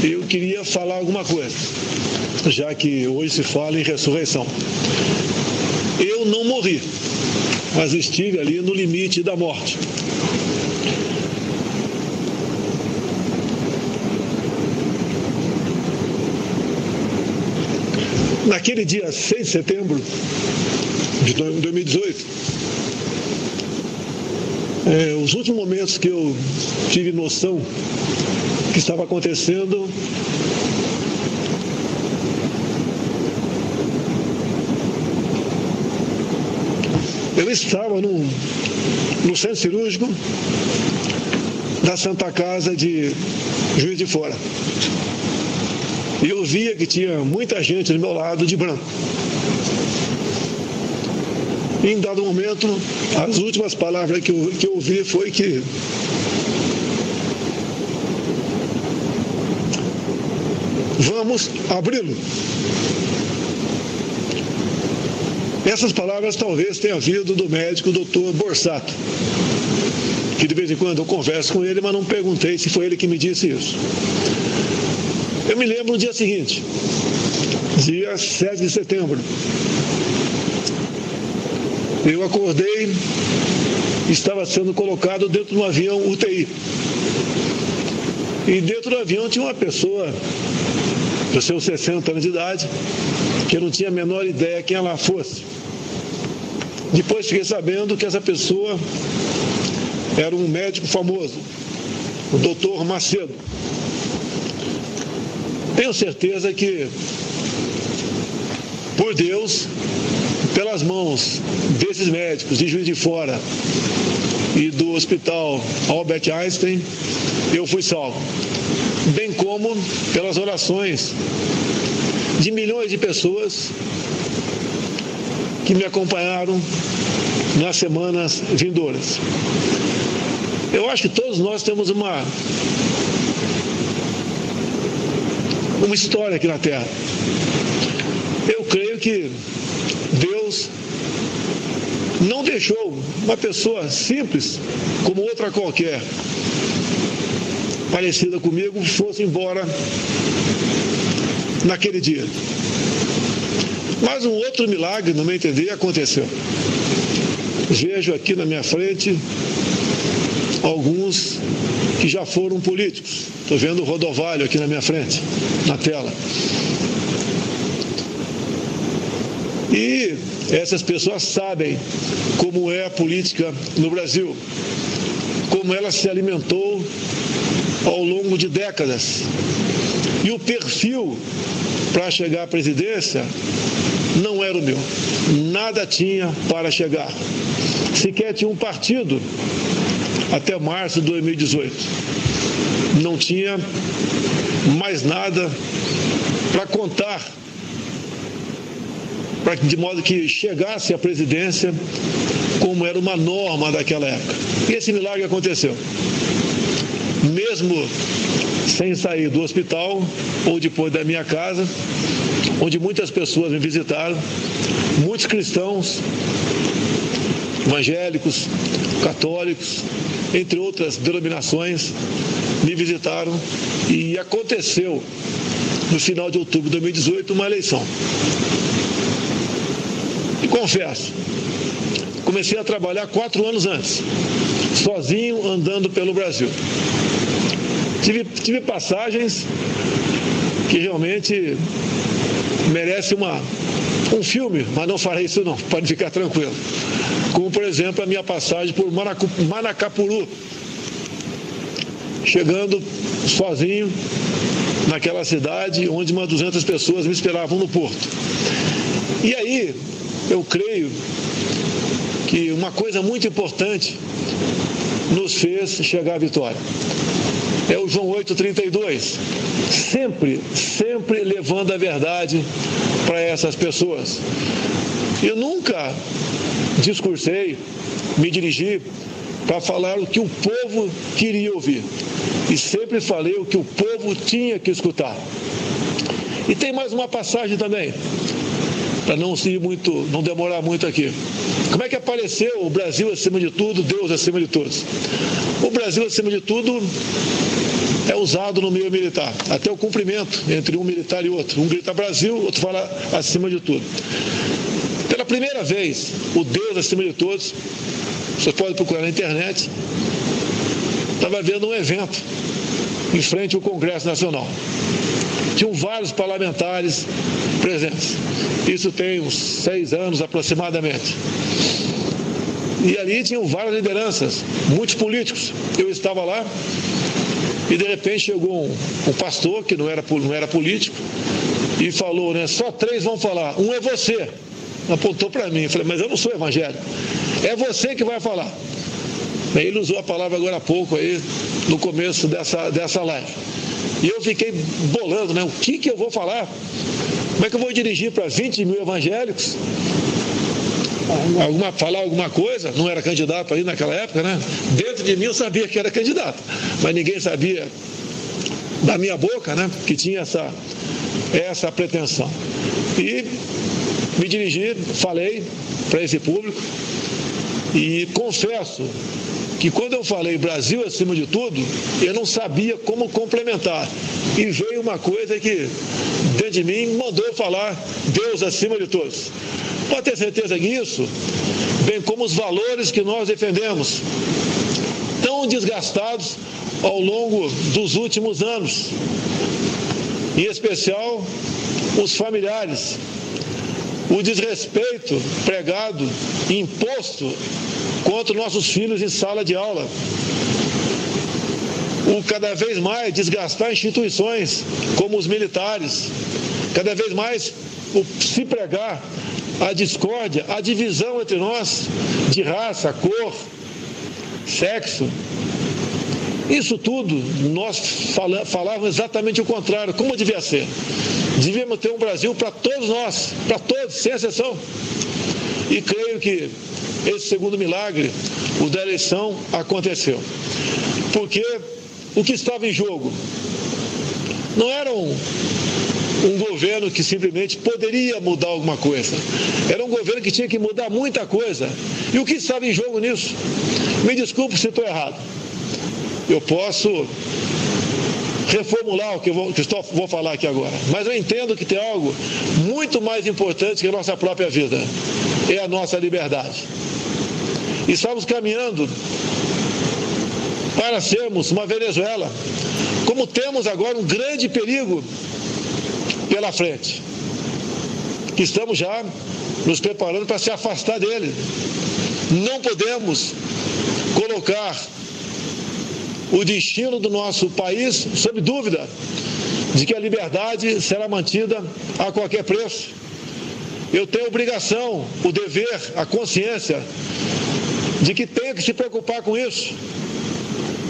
eu queria falar alguma coisa, já que hoje se fala em ressurreição. Eu não morri, mas estive ali no limite da morte. Naquele dia 6 de setembro de 2018, os últimos momentos que eu tive noção que estava acontecendo, eu estava no centro cirúrgico da Santa Casa de Juiz de Fora. E eu via que tinha muita gente do meu lado de branco. E em dado momento, as últimas palavras que eu ouvi foi que vamos abri-lo. Essas palavras talvez tenham vindo do médico Dr. Borsato, que de vez em quando eu converso com ele, mas não perguntei se foi ele que me disse isso. Eu me lembro no dia seguinte, dia 7 de setembro. Eu acordei, estava sendo colocado dentro de um avião UTI. E dentro do avião tinha uma pessoa, dos seus 60 anos de idade, que eu não tinha a menor ideia quem ela fosse. Depois fiquei sabendo que essa pessoa era um médico famoso, o Dr. Macedo. Tenho certeza que, por Deus, pelas mãos desses médicos de Juiz de Fora e do Hospital Albert Einstein, eu fui salvo. Bem como pelas orações de milhões de pessoas que me acompanharam nas semanas vindouras. Eu acho que todos nós temos uma história aqui na Terra. Eu creio que Deus não deixou uma pessoa simples, como outra qualquer, parecida comigo, fosse embora naquele dia. Mas um outro milagre, no meu entender, aconteceu. Vejo aqui na minha frente alguns que já foram políticos. Estou vendo o Rodovalho aqui na minha frente, na tela. E essas pessoas sabem como é a política no Brasil, como ela se alimentou ao longo de décadas. E o perfil para chegar à presidência não era o meu. Nada tinha para chegar. Sequer tinha um partido até março de 2018. Não tinha mais nada para contar, de modo que chegasse à presidência como era uma norma daquela época. E esse milagre aconteceu. Mesmo sem sair do hospital ou depois da minha casa, onde muitas pessoas me visitaram, muitos cristãos, evangélicos, católicos, entre outras denominações, me visitaram, e aconteceu no final de outubro de 2018 uma eleição. E confesso, comecei a trabalhar 4 anos antes, sozinho, andando pelo Brasil. Tive passagens que realmente merecem um filme, mas não farei isso não, pode ficar tranquilo. Como, por exemplo, a minha passagem por Manacapuru, chegando sozinho naquela cidade onde umas 200 pessoas me esperavam no porto. E aí, eu creio que uma coisa muito importante nos fez chegar à vitória. É o João 8,32, sempre levando a verdade para essas pessoas. Eu nunca discursei, me dirigi para falar o que o povo queria ouvir. E sempre falei o que o povo tinha que escutar. E tem mais uma passagem também, para não demorar muito aqui. Como é que apareceu o Brasil acima de tudo, Deus acima de todos? O Brasil acima de tudo é usado no meio militar, até o cumprimento entre um militar e outro. Um grita Brasil, outro fala acima de tudo. Pela primeira vez, o Deus acima de todos, você pode procurar na internet, estava vendo um evento em frente ao Congresso Nacional. Tinham vários parlamentares presentes. Isso tem uns 6 anos aproximadamente. E ali tinham várias lideranças, muitos políticos. Eu estava lá e de repente chegou um pastor que não era político e falou, né, só 3 vão falar, um é você. Apontou para mim, eu falei, mas eu não sou evangélico. É você que vai falar. Ele usou a palavra agora há pouco aí, no começo dessa live. E eu fiquei bolando, né? O que eu vou falar? Como é que eu vou dirigir para 20 mil evangélicos? Falar alguma coisa? Não era candidato aí naquela época, né? Dentro de mim eu sabia que era candidato, mas ninguém sabia da minha boca, né? Que tinha essa pretensão. E me dirigi, falei para esse público e confesso que quando eu falei Brasil acima de tudo, eu não sabia como complementar. E veio uma coisa que dentro de mim mandou falar Deus acima de todos. Pode ter certeza que isso, bem como os valores que nós defendemos, tão desgastados ao longo dos últimos anos, em especial os familiares, o desrespeito pregado e imposto contra nossos filhos em sala de aula, o cada vez mais desgastar instituições como os militares, cada vez mais se pregar a discórdia, a divisão entre nós de raça, cor, sexo. Isso tudo nós falávamos exatamente o contrário, como devia ser. Devíamos ter um Brasil para todos nós, para todos, sem exceção. E creio que esse segundo milagre, o da eleição, aconteceu. Porque o que estava em jogo não era um governo que simplesmente poderia mudar alguma coisa. Era um governo que tinha que mudar muita coisa. E o que estava em jogo nisso? Me desculpe se estou errado. Eu posso reformular o que eu vou falar aqui agora. Mas eu entendo que tem algo muito mais importante que a nossa própria vida. É a nossa liberdade. E estamos caminhando para sermos uma Venezuela. Como temos agora um grande perigo pela frente, que estamos já nos preparando para se afastar dele. Não podemos colocar o destino do nosso país sob dúvida de que a liberdade será mantida a qualquer preço. Eu tenho a obrigação, o dever, a consciência de que tenho que se preocupar com isso,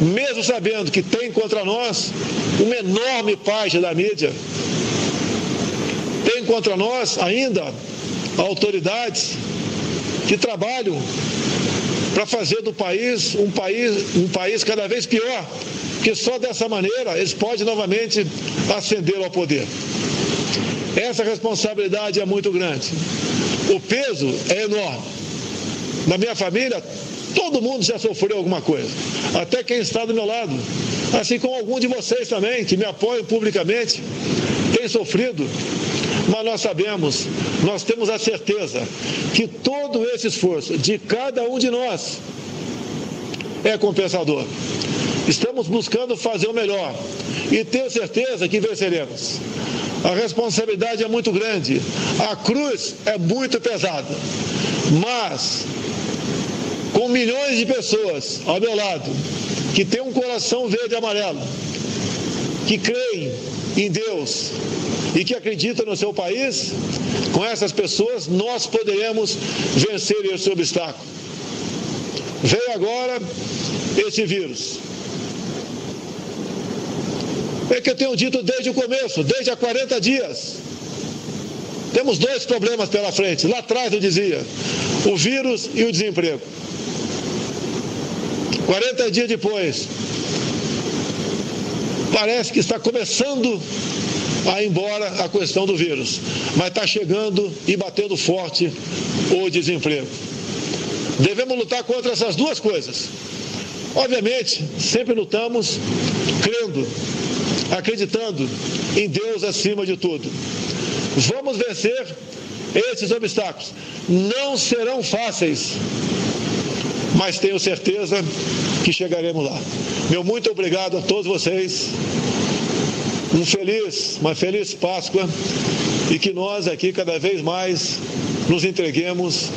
mesmo sabendo que tem contra nós uma enorme parte da mídia, tem contra nós ainda autoridades que trabalham para fazer do país um país cada vez pior, porque só dessa maneira eles podem novamente ascender ao poder. Essa responsabilidade é muito grande. O peso é enorme. Na minha família, todo mundo já sofreu alguma coisa, até quem está do meu lado, assim como algum de vocês também, que me apoiam publicamente, tem sofrido. Mas nós sabemos, nós temos a certeza que todo esse esforço de cada um de nós é compensador. Estamos buscando fazer o melhor e tenho certeza que venceremos. A responsabilidade é muito grande, a cruz é muito pesada, mas com milhões de pessoas ao meu lado, que têm um coração verde e amarelo, que creem em Deus e que acreditam no seu país, com essas pessoas nós poderemos vencer esse obstáculo. Veio agora esse vírus. É que eu tenho dito desde o começo, desde há 40 dias. Temos 2 problemas pela frente. Lá atrás eu dizia, o vírus e o desemprego. 40 dias depois, parece que está começando a ir embora a questão do vírus, mas está chegando e batendo forte o desemprego. Devemos lutar contra essas 2 coisas. Obviamente, sempre lutamos crendo, acreditando em Deus acima de tudo. Vamos vencer esses obstáculos. Não serão fáceis, mas tenho certeza que chegaremos lá. Meu muito obrigado a todos vocês. Uma feliz Páscoa, e que nós aqui cada vez mais nos entreguemos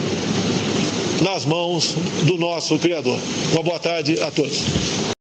nas mãos do nosso Criador. Uma boa tarde a todos.